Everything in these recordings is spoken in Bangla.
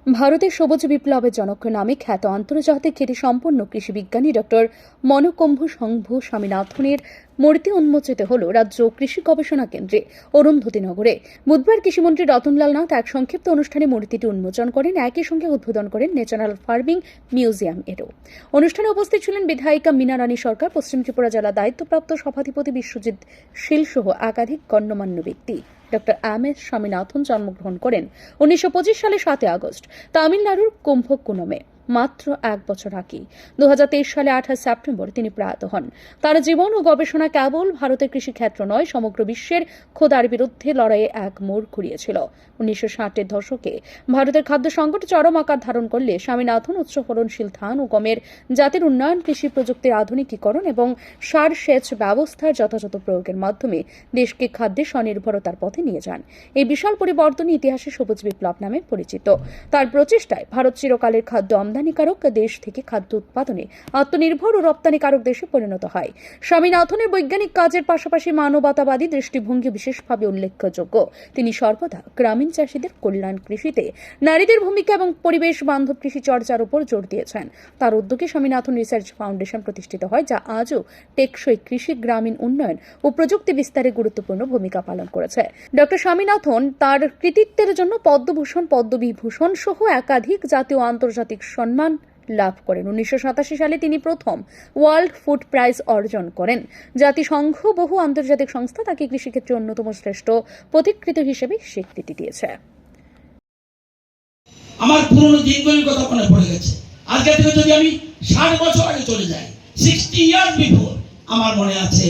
ভারতের সবুজ বিপ্লবের জনক নামে খ্যাত আন্তর্জাতিক খ্যাতি সম্পন্ন কৃষি বিজ্ঞানী ডক্টর মনকুম্ভ শম্ভু স্বামীনাথনের মূর্তি উন্মোচিত হল রাজ্য কৃষি গবেষণা কেন্দ্রে অরুন্ধতিনগরে। বুধবার কৃষিমন্ত্রী রতনলাল নাথ এক সংক্ষিপ্ত অনুষ্ঠানে মূর্তিটি উন্মোচন করেন, একই সঙ্গে উদ্বোধন করেন ন্যাশনাল ফার্মিং মিউজিয়াম এরও। অনুষ্ঠানে উপস্থিত ছিলেন বিধায়িকা মীনা রানী সরকার, পশ্চিম ত্রিপুরা জেলা দায়িত্বপ্রাপ্ত সভাধিপতি বিশ্বজিৎ শীল সহ একাধিক গণ্যমান্য ব্যক্তি। ডক্টর এম এস স্বামীনাথন জন্মগ্রহণ করেন 1925 সালে 7 আগস্ট তামিলনাড়ুর কুম্ভকোণমে। মাত্র এক বছর আগে 2023 সালে 28 সেপ্টেম্বর তিনি প্রয়াত হন। তার জীবন ও গবেষণা কেবল ভারতের কৃষিক্ষেত্র নয়, সমগ্র বিশ্বের খোদার বিরুদ্ধে লড়াইয়ে এক মোড় ঘুরিয়েছিল। 1960-এর দশকে ভারতের খাদ্য সংকট চরম আকার ধারণ করলে স্বামীনাথন উচ্চ ফলনশীল ধান ও গমের জাতের উন্নয়ন, কৃষি প্রযুক্তির আধুনিকীকরণ এবং সার সেচ ব্যবস্থার যথাযথ প্রয়োগের মাধ্যমে দেশকে খাদ্যে স্বনির্ভরতার পথে নিয়ে যান। এই বিশাল পরিবর্তন ইতিহাসে সবুজ বিপ্লব নামে পরিচিত। তার প্রচেষ্টায় ভারত চিরকালের খাদ্য আমদানিকারক দেশ থেকে খাদ্য উৎপাদনে আত্মনির্ভর ও রপ্তানিকারক দেশে পরিণত হয়। স্বামীনাথনের বৈজ্ঞানিক কাজের পাশাপাশি মানবতাবাদী দৃষ্টিভঙ্গি বিশেষভাবে উল্লেখযোগ্য। তিনি সর্বদা গ্রামীণ চাষীদের কল্যাণ, কৃষিতে নারীদের ভূমিকা এবং পরিবেশ বান্ধব কৃষি চর্চার উপর জোর দিয়েছেন। তার উদ্যোগে স্বামীনাথন রিসার্চ ফাউন্ডেশন প্রতিষ্ঠিত হয়, যা আজও টেকসই কৃষি, গ্রামীণ উন্নয়ন ও প্রযুক্তি বিস্তারে গুরুত্বপূর্ণ ভূমিকা পালন করেছে। ডক্টর স্বামীনাথন তার কৃতিত্বের জন্য পদ্মভূষণ, পদ্মবিভূষণ সহ একাধিক জাতীয় ও আন্তর্জাতিক সম্মান লাভ করেন। 1987 সালে তিনি প্রথম ওয়ার্ল্ড ফুড প্রাইজ অর্জন করেন। জাতিসংঘ বহু আন্তর্জাতিক সংস্থা তাকে কৃষিক্ষেত্রে অন্যতম শ্রেষ্ঠ পথিকৃৎ হিসেবে স্বীকৃতি দিয়েছে। আমার পুরনো দিনগুলোর কথা মনে পড়ে গেছে। আজকে থেকে যদি আমি 60 বছর আগে চলে যাই, 60 ইয়ার্স বিফোর, আমার মনে আছে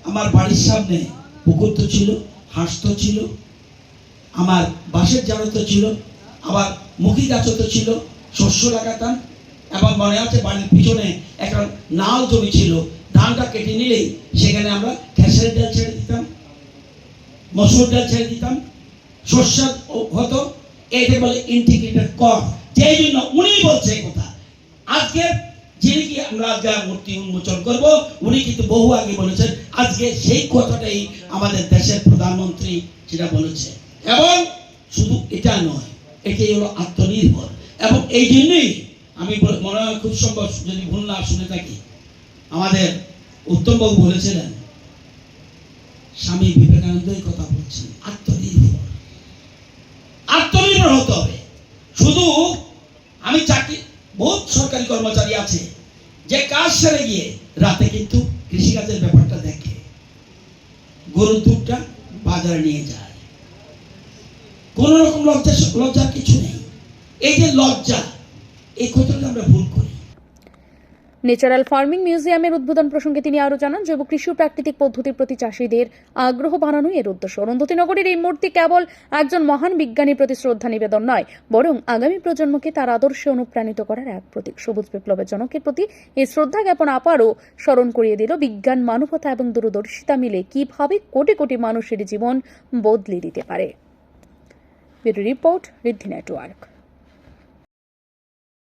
আমার বাড়ির সামনে পুকুর তো ছিল, হাঁস তো ছিল, আমার বাঁশের জারো তো ছিল, আবার মুখী গাছও তো ছিল, শস্য লাগাতাম। এবং মনে আছে বাড়ির পিছনে একটা নাল জমি ছিল, ধানটা কেটে নিলেই সেখানে আমরা খেসারি ডাল ছেড়ে দিতাম, মসুর ডাল ছেড়ে দিতাম, শস্য হতো। এটা বলে ইন্টিগ্রেটেড ক্রপ। যেই জন্য উনি বলছে কথা। আজকে যিনি কি আমরা আজকে মূর্তি উন্মোচন করব, উনি কিন্তু বহু আগে বলেছেন। আজকে সেই কথাটাই আমাদের দেশের প্রধানমন্ত্রী সেটা বলেছে। এবং শুধু এটা নয়, এটাই হলো আত্মনির্ভর। এবং এই জন্যই আমি মনে হয় খুব সম্ভব, যদি ভুল না শুনে থাকি, আমাদের উত্তমবাবু বলেছিলেন, স্বামী বিবেকানন্দই কথা বলছেন, আত্মনির্ভর। আত্মনির্ভর হতে হবে। শুধু আমি চাকরি, বহুত সরকারি কর্মচারী আছে যে কাজ সেরে গিয়ে রাতে কিন্তু কৃষিকাজের ব্যাপারটা দেখে, গরুর দুধটা বাজারে নিয়ে যায়, কোন রকম লজ্জার কিছু নেই। এই যে লজ্জা, এই কথাটা আমরা ভুল করি। ন্যাশনাল ফার্মিং মিউজিয়ামের উদ্বোধন প্রসঙ্গে তিনি আরও জানান, জৈব কৃষি ও প্রাকৃতিক পদ্ধতির প্রতি চাষীদের আগ্রহ বাড়ানোই এর উদ্দেশ্য। অরুন্ধতিনগরের এই মূর্তি কেবল একজন মহান বিজ্ঞানীর প্রতি শ্রদ্ধা নিবেদন নয়, বরং আগামী প্রজন্মকে তার আদর্শে অনুপ্রাণিত করার এক প্রতীক। সবুজ বিপ্লবের জনকের প্রতি এই শ্রদ্ধা জ্ঞাপন আবারও স্মরণ করিয়ে দিল বিজ্ঞান, মানবতা এবং দূরদর্শিতা মিলে কিভাবে কোটি কোটি মানুষের জীবন বদলে দিতে পারে। ব্যুরো রিপোর্ট, ঋদ্ধি নেটওয়ার্ক।